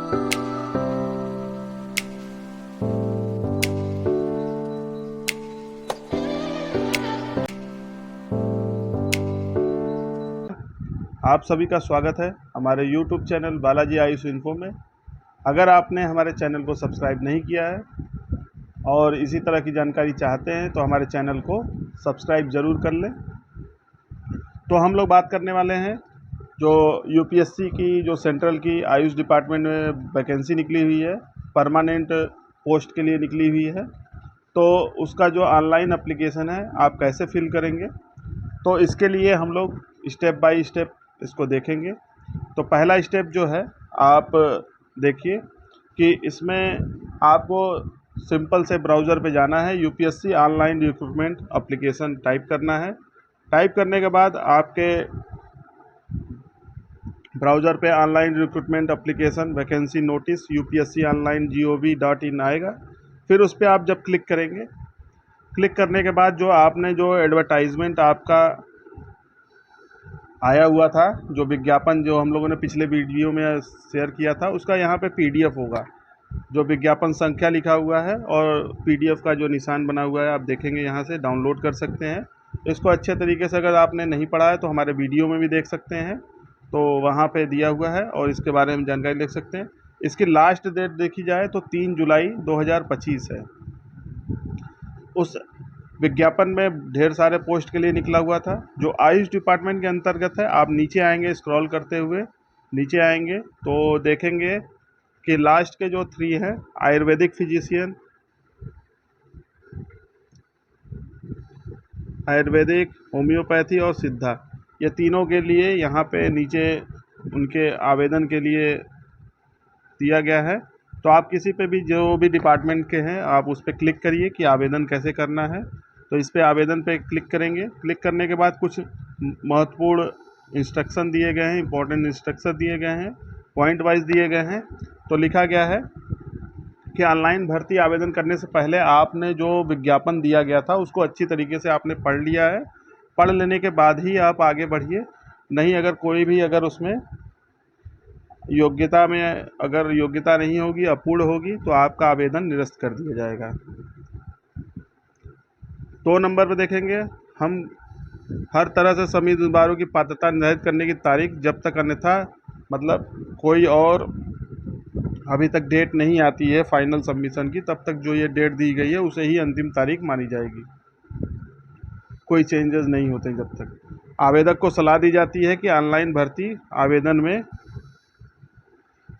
आप सभी का स्वागत है हमारे YouTube channel Balaji Ayush info में। अगर आपने हमारे चैनल को सब्सक्राइब नहीं किया है और इसी तरह की जानकारी चाहते हैं तो हमारे चैनल को सब्सक्राइब ज़रूर कर लें। तो हम लोग बात करने वाले हैं जो यूपीएससी की जो सेंट्रल की आयुष डिपार्टमेंट में वैकेंसी निकली हुई है, परमानेंट पोस्ट के लिए निकली हुई है। तो उसका जो ऑनलाइन एप्लीकेशन है आप कैसे फिल करेंगे, तो इसके लिए हम लोग स्टेप बाय स्टेप इसको देखेंगे। तो पहला स्टेप जो है, आप देखिए कि इसमें आपको सिंपल से ब्राउज़र पे जाना है, UPSC online recruitment application type करना है। टाइप करने के बाद आपके ब्राउज़र पे online recruitment application vacancy notice UPSC online gov.in आएगा। फिर उस पर आप जब क्लिक करेंगे, क्लिक करने के बाद जो आपने जो एडवर्टाइजमेंट आपका आया हुआ था, जो विज्ञापन जो हम लोगों ने पिछले वीडियो में शेयर किया था, उसका यहाँ पे पीडीएफ होगा। जो विज्ञापन संख्या लिखा हुआ है और पीडीएफ का जो निशान बना हुआ है, आप देखेंगे यहाँ से डाउनलोड कर सकते हैं। इसको अच्छे तरीके से अगर आपने नहीं पढ़ा है तो हमारे वीडियो में भी देख सकते हैं, तो वहाँ पे दिया हुआ है और इसके बारे में जानकारी देख सकते हैं। इसकी लास्ट डेट देखी जाए तो 3 जुलाई 2025 है। उस विज्ञापन में ढेर सारे पोस्ट के लिए निकला हुआ था जो आयुष डिपार्टमेंट के अंतर्गत है। आप नीचे आएंगे, स्क्रॉल करते हुए नीचे आएंगे तो देखेंगे कि लास्ट के जो 3 हैं, आयुर्वेदिक फिजिशियन, आयुर्वेदिक, होम्योपैथी और सिद्धा, ये तीनों के लिए यहाँ पे नीचे उनके आवेदन के लिए दिया गया है। तो आप किसी पे भी जो भी डिपार्टमेंट के हैं आप उस पर क्लिक करिए कि आवेदन कैसे करना है। तो इस पे आवेदन पे क्लिक करेंगे। क्लिक करने के बाद कुछ महत्वपूर्ण इंस्ट्रक्शन दिए गए हैं, इंपॉर्टेंट इंस्ट्रक्शन दिए गए हैं, पॉइंट वाइज दिए गए हैं। तो लिखा गया है कि ऑनलाइन भर्ती आवेदन करने से पहले आपने जो विज्ञापन दिया गया था उसको अच्छी तरीके से आपने पढ़ लिया है। पढ़ लेने के बाद ही आप आगे बढ़िए। नहीं, अगर कोई भी अगर उसमें योग्यता में अगर योग्यता नहीं होगी, अपूर्ण होगी, तो आपका आवेदन निरस्त कर दिया जाएगा। 2 नंबर पर देखेंगे हम, हर तरह से सभी उम्मीदवारों की पात्रता निर्धारित करने की तारीख जब तक अन्यथा मतलब कोई और अभी तक डेट नहीं आती है फाइनल सबमिशन की, तब तक जो ये डेट दी गई है उसे ही अंतिम तारीख मानी जाएगी। कोई चेंजेस नहीं होते जब तक। आवेदक को सलाह दी जाती है कि ऑनलाइन भर्ती आवेदन में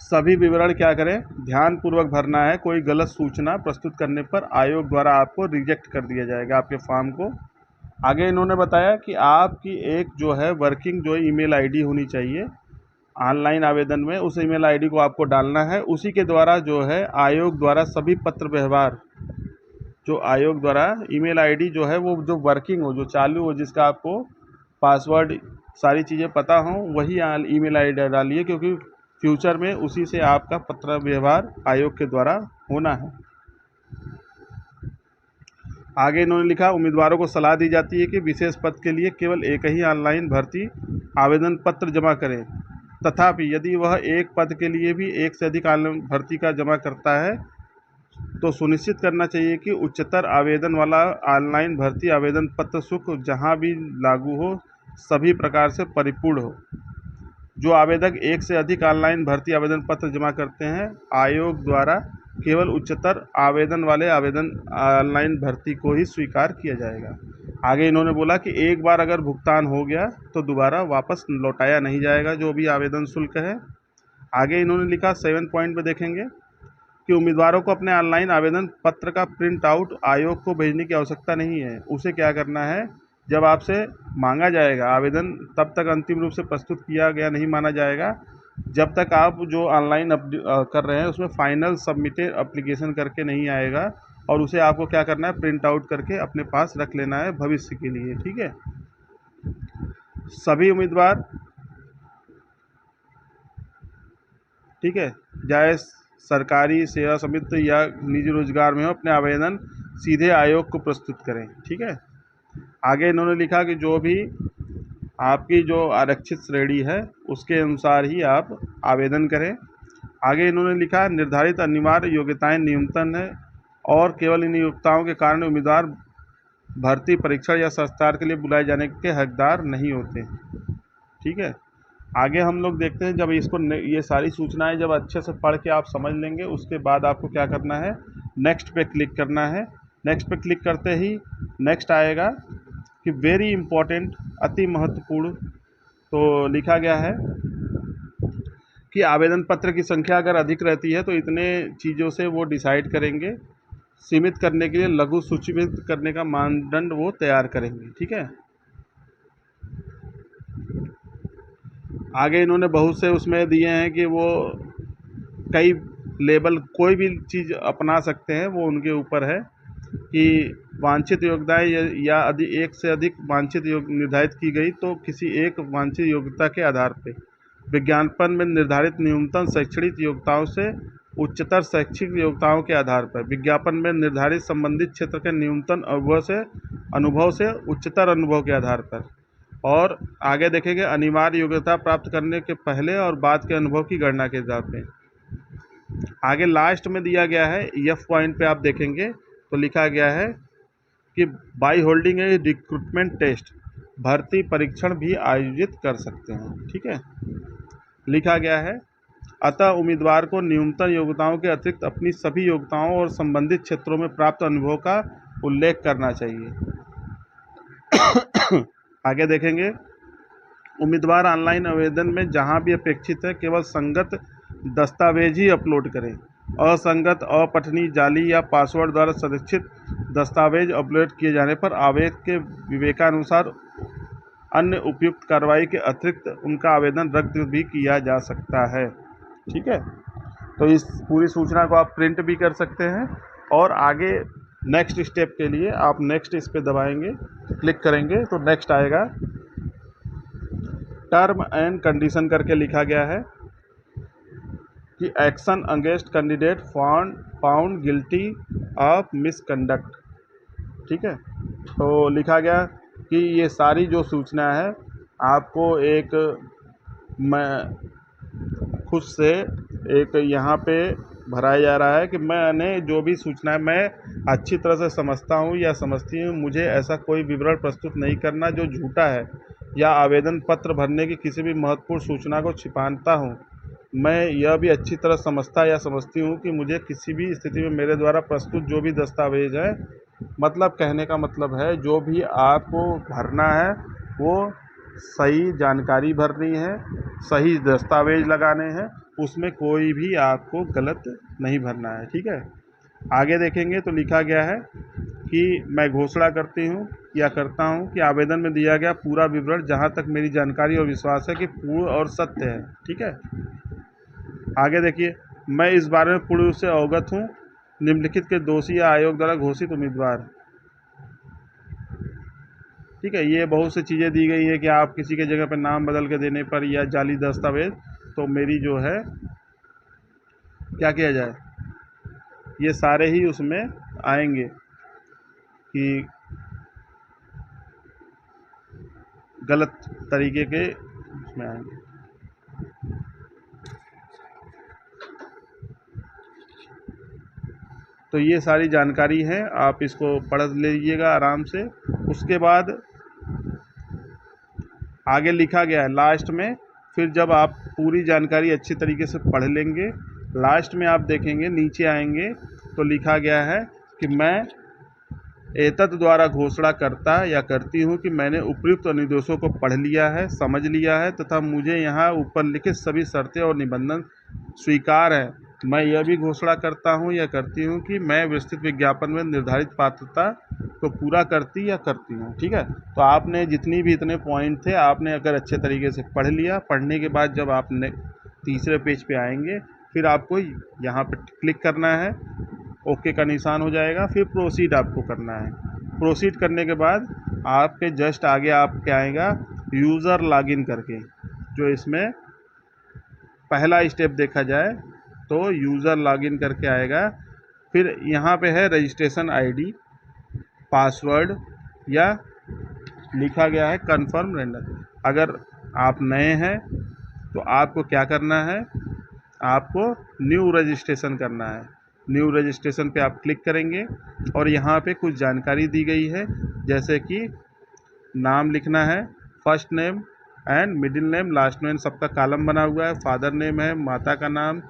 सभी विवरण क्या करें, ध्यान पूर्वक भरना है। कोई गलत सूचना प्रस्तुत करने पर आयोग द्वारा आपको रिजेक्ट कर दिया जाएगा आपके फॉर्म को। आगे इन्होंने बताया कि आपकी एक जो है वर्किंग जो ईमेल आईडी होनी चाहिए ऑनलाइन आवेदन में। उस ईमेल आईडी को आपको डालना है। उसी के द्वारा जो है आयोग द्वारा सभी पत्र व्यवहार, जो आयोग द्वारा ईमेल आईडी जो है वो जो वर्किंग हो, जो चालू हो, जिसका आपको पासवर्ड सारी चीज़ें पता हो, वही ईमेल आईडी डालिए, क्योंकि फ्यूचर में उसी से आपका पत्र व्यवहार आयोग के द्वारा होना है। आगे इन्होंने लिखा, उम्मीदवारों को सलाह दी जाती है कि विशेष पद के लिए केवल एक ही ऑनलाइन भर्ती आवेदन पत्र जमा करें। तथापि यदि वह एक पद के लिए भी एक से अधिक ऑनलाइन भर्ती का जमा करता है तो सुनिश्चित करना चाहिए कि उच्चतर आवेदन वाला ऑनलाइन भर्ती आवेदन पत्र शुल्क जहां भी लागू हो सभी प्रकार से परिपूर्ण हो। जो आवेदक एक से अधिक ऑनलाइन भर्ती आवेदन पत्र जमा करते हैं, आयोग द्वारा केवल उच्चतर आवेदन वाले आवेदन ऑनलाइन भर्ती को ही स्वीकार किया जाएगा। आगे इन्होंने बोला कि एक बार अगर भुगतान हो गया तो दोबारा वापस लौटाया नहीं जाएगा जो भी आवेदन शुल्क है। आगे इन्होंने लिखा 7 पॉइंट में देखेंगे कि उम्मीदवारों को अपने ऑनलाइन आवेदन पत्र का प्रिंट आउट आयोग को भेजने की आवश्यकता नहीं है। उसे क्या करना है, जब आपसे मांगा जाएगा आवेदन, तब तक अंतिम रूप से प्रस्तुत किया गया नहीं माना जाएगा जब तक आप जो ऑनलाइन कर रहे हैं उसमें फाइनल सबमिटेड एप्लीकेशन करके नहीं आएगा। और उसे आपको क्या करना है, प्रिंट आउट करके अपने पास रख लेना है भविष्य के लिए। ठीक है, सभी उम्मीदवार, ठीक है, चाहे सरकारी सेवा समिति या निजी रोजगार में हो, अपने आवेदन सीधे आयोग को प्रस्तुत करें। ठीक है। आगे इन्होंने लिखा कि जो भी आपकी जो आरक्षित श्रेणी है उसके अनुसार ही आप आवेदन करें। आगे इन्होंने लिखा निर्धारित अनिवार्य योग्यताएं न्यूनतम है और केवल इन योग्यताओं के कारण उम्मीदवार भर्ती परीक्षण या संस्कार के लिए बुलाए जाने के हकदार नहीं होते। ठीक है, आगे हम लोग देखते हैं। जब इसको ये सारी सूचनाएं जब अच्छे से पढ़ के आप समझ लेंगे, उसके बाद आपको क्या करना है, नेक्स्ट पे क्लिक करना है। नेक्स्ट पे क्लिक करते ही नेक्स्ट आएगा कि वेरी इंपॉर्टेंट, अति महत्वपूर्ण। तो लिखा गया है कि आवेदन पत्र की संख्या अगर अधिक रहती है तो इतने चीज़ों से वो डिसाइड करेंगे, सीमित करने के लिए लघु सूचीबद्ध करने का मानदंड वो तैयार करेंगे। ठीक है, आगे इन्होंने बहुत से उसमें दिए हैं कि वो कई लेबल कोई भी चीज़ अपना सकते हैं, वो उनके ऊपर है कि वांछित योग्यताएं या एक से अधिक वांछित निर्धारित की गई तो किसी एक वांछित योग्यता के आधार पर विज्ञापन में निर्धारित न्यूनतम शैक्षणिक योग्यताओं से उच्चतर शैक्षिक योग्यताओं के आधार पर विज्ञापन में निर्धारित संबंधित क्षेत्र के न्यूनतम अनुभव से उच्चतर अनुभव के आधार पर। और आगे देखेंगे अनिवार्य योग्यता प्राप्त करने के पहले और बाद के अनुभव की गणना के आधार पर। आगे लास्ट में दिया गया है एफ पॉइंट पे आप देखेंगे तो लिखा गया है कि by holding a recruitment test, भर्ती परीक्षण भी आयोजित कर सकते हैं। ठीक है, लिखा गया है अतः उम्मीदवार को न्यूनतम योग्यताओं के अतिरिक्त अपनी सभी योग्यताओं और संबंधित क्षेत्रों में प्राप्त अनुभव का उल्लेख करना चाहिए। आगे देखेंगे उम्मीदवार ऑनलाइन आवेदन में जहां भी अपेक्षित है केवल संगत दस्तावेज ही अपलोड करें। असंगत, अपठनीय, जाली या पासवर्ड द्वारा संरक्षित दस्तावेज अपलोड किए जाने पर आवेदक के विवेकानुसार अन्य उपयुक्त कार्रवाई के अतिरिक्त उनका आवेदन रद्द भी किया जा सकता है। ठीक है, तो इस पूरी सूचना को आप प्रिंट भी कर सकते हैं और आगे नेक्स्ट स्टेप के लिए आप नेक्स्ट इस पे दबाएंगे, क्लिक करेंगे तो नेक्स्ट आएगा टर्म एंड कंडीशन करके लिखा गया है कि action against candidate found guilty of misconduct. ठीक है, तो लिखा गया कि ये सारी जो सूचना है आपको एक मैं खुद से एक यहाँ पे भराया जा रहा है कि मैंने जो भी सूचना मैं अच्छी तरह से समझता हूँ या समझती हूँ, मुझे ऐसा कोई विवरण प्रस्तुत नहीं करना जो झूठा है या आवेदन पत्र भरने की किसी भी महत्वपूर्ण सूचना को छिपाता हूँ। मैं यह भी अच्छी तरह समझता या समझती हूँ कि मुझे किसी भी स्थिति में मेरे द्वारा प्रस्तुत जो भी दस्तावेज है, मतलब कहने का मतलब है जो भी आपको भरना है वो सही जानकारी भरनी है, सही दस्तावेज लगाने हैं, उसमें कोई भी आपको गलत नहीं भरना है। ठीक है, आगे देखेंगे तो लिखा गया है कि मैं घोषणा करती हूँ या करता हूँ कि आवेदन में दिया गया पूरा विवरण जहाँ तक मेरी जानकारी और विश्वास है कि पूर्ण और सत्य है। ठीक है, आगे देखिए मैं इस बारे में पूर्ण रूप से अवगत हूँ निम्नलिखित के दोषी या आयोग द्वारा घोषित उम्मीदवार। ठीक है, ये बहुत सी चीज़ें दी गई है कि आप किसी के जगह पर नाम बदल के देने पर या जाली दस्तावेज, तो मेरी जो है क्या किया जाए, ये सारे ही उसमें आएंगे कि गलत तरीके के उसमें आएंगे। तो ये सारी जानकारी है, आप इसको पढ़ लीजिएगा आराम से। उसके बाद आगे लिखा गया है लास्ट में, फिर जब आप पूरी जानकारी अच्छी तरीके से पढ़ लेंगे, लास्ट में आप देखेंगे नीचे आएंगे तो लिखा गया है कि मैं एतत् द्वारा घोषणा करता या करती हूँ कि मैंने उपयुक्त अनुदेशों को पढ़ लिया है, समझ लिया है तथा मुझे यहाँ ऊपर लिखित सभी शर्तें और निबंधन स्वीकार है। मैं यह भी घोषणा करता हूँ या करती हूँ कि मैं विस्तृत विज्ञापन में निर्धारित पात्रता को पूरा करती या करती हूँ। ठीक है, तो आपने जितनी भी इतने पॉइंट थे आपने अगर अच्छे तरीके से पढ़ लिया, पढ़ने के बाद जब आपने तीसरे पेज पे आएंगे फिर आपको यहाँ पे क्लिक करना है, ओके का निशान हो जाएगा, फिर प्रोसीड आपको करना है। प्रोसीड करने के बाद आपके जस्ट आगे आपके आएगा यूज़र लॉगिन करके, जो इसमें पहला स्टेप देखा जाए तो यूज़र लॉगिन करके आएगा। फिर यहाँ पे है रजिस्ट्रेशन आईडी, पासवर्ड या लिखा गया है कन्फर्म रेंडर। अगर आप नए हैं तो आपको क्या करना है, आपको न्यू रजिस्ट्रेशन करना है। न्यू रजिस्ट्रेशन पे आप क्लिक करेंगे और यहाँ पे कुछ जानकारी दी गई है, जैसे कि नाम लिखना है, first name and middle name, last name, सबका कॉलम बना हुआ है। फादर नेम है, माता का नाम,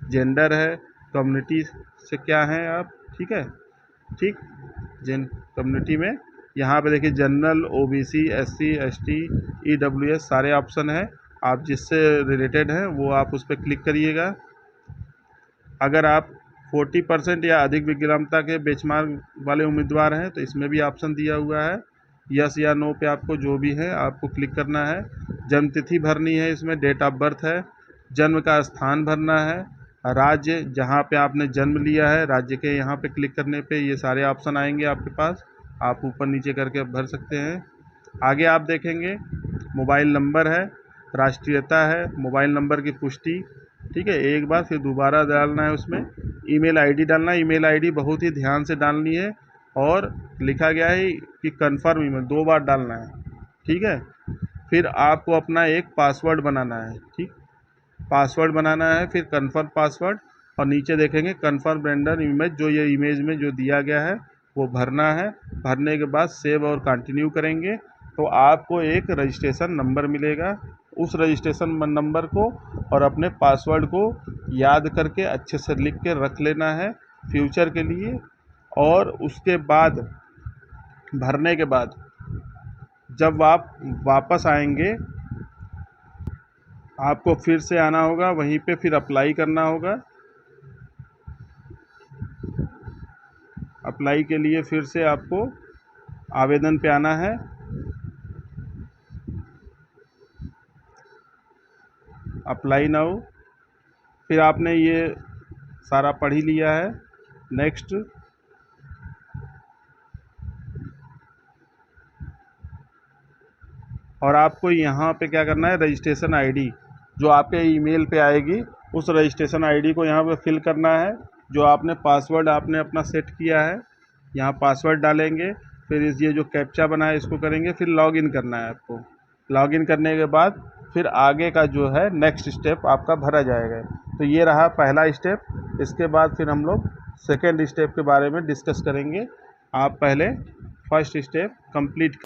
जेंडर है, कम्युनिटी से क्या हैं आप, ठीक है, ठीक। जिन कम्युनिटी में यहाँ पे देखिए general, OBC, SC, ST, EWS सारे ऑप्शन है। आप जिससे रिलेटेड हैं वो आप उस पर क्लिक करिएगा। अगर आप 40% या अधिक विकलांगता के बेंचमार्क वाले उम्मीदवार हैं तो इसमें भी ऑप्शन दिया हुआ है, यस या नो पे आपको जो भी है आपको क्लिक करना है। जन्म तिथि भरनी है, इसमें डेट ऑफ बर्थ है, जन्म का स्थान भरना है, राज्य जहाँ पे आपने जन्म लिया है राज्य के यहाँ पे क्लिक करने पे ये सारे ऑप्शन आएंगे आपके पास, आप ऊपर नीचे करके भर सकते हैं। आगे आप देखेंगे मोबाइल नंबर है, राष्ट्रीयता है, मोबाइल नंबर की पुष्टि, ठीक है, एक बार फिर दोबारा डालना है। उसमें ईमेल आईडी डालना है, ईमेल आईडी बहुत ही ध्यान से डालनी है और लिखा गया है कि कंफर्म ईमेल 2 बार डालना है, ठीक है। फिर आपको अपना एक पासवर्ड बनाना है, ठीक, पासवर्ड बनाना है, फिर कंफर्म पासवर्ड और नीचे देखेंगे कंफर्म रेंडर इमेज, जो ये इमेज में जो दिया गया है वो भरना है। भरने के बाद सेव और कंटिन्यू करेंगे तो आपको एक रजिस्ट्रेशन नंबर मिलेगा। उस रजिस्ट्रेशन नंबर को और अपने पासवर्ड को याद करके अच्छे से लिख के रख लेना है फ्यूचर के लिए। और उसके बाद भरने के बाद जब आप वापस आएंगे आपको फिर से आना होगा, वहीं पे फिर अप्लाई करना होगा। अप्लाई के लिए फिर से आपको आवेदन पे आना है, अप्लाई नाउ। फिर आपने ये सारा पढ़ ही लिया है, नेक्स्ट। और आपको यहाँ पे क्या करना है, रजिस्ट्रेशन आईडी जो आपके ईमेल पे आएगी उस रजिस्ट्रेशन आईडी को यहाँ पे फिल करना है। जो आपने पासवर्ड आपने अपना सेट किया है यहाँ पासवर्ड डालेंगे, फिर ये जो कैप्चा बना है इसको करेंगे, फिर लॉगिन करना है आपको। लॉगिन करने के बाद फिर आगे का जो है नेक्स्ट स्टेप आपका भरा जाएगा। तो ये रहा पहला स्टेप। इसके बाद फिर हम लोग सेकेंड स्टेप के बारे में डिस्कस करेंगे। आप पहले फर्स्ट स्टेप कंप्लीट